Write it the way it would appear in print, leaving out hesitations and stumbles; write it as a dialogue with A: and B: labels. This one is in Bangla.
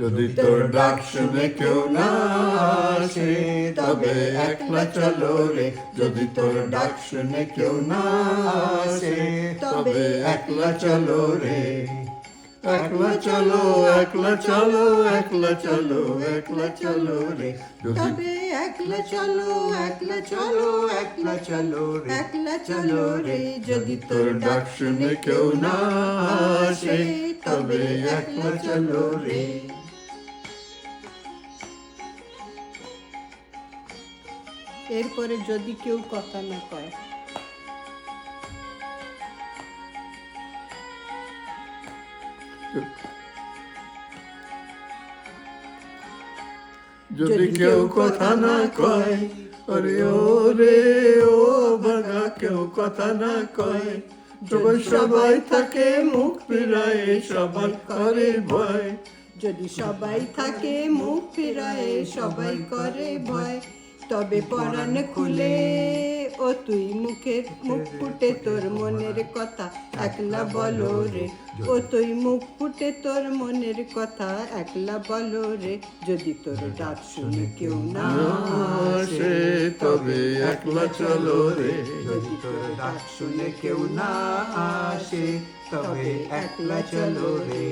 A: যদি তোর ডাক শুনে কেউ না আসে তবে একলা চলো রে। যদি তোর ডাক শুনে কেউ না আসে তবে একলা চলো রে। একলা চলো, একলা চলো, একলা চলো, একলা চলো রে।
B: তবে একলা চলো, একলা চলো, একলা চলো রে, একলা চলো রে। যদি
A: তোর ডাক শুনে কেউ না আসে তবে একলা চলো রে।
B: এরপরে যদি কেউ কথা না কয়,
A: যদি কেউ কথা না কয়, ওরে ও রে ও ভাগা, কেউ কথা না কয়, তবে সবাই থাকে মুখ ফিরায়, সবাই করে ভয়।
B: যদি সবাই থাকে মুখ ফিরায়, সবাই করে ভয়, তবে পরাণ খুলে ও তুই মুখ ফুটে তোর মনের কথা একলা বলো রে। ও তুই মুখ ফুটে তোর মনের কথা একলা বলো রে। যদি তোর ডাক শুনে কেউ না
A: আসে তবে একলা চলো রে।
B: যদি তোর ডাক শুনে কেউ না আসে তবে একলা চলো রে।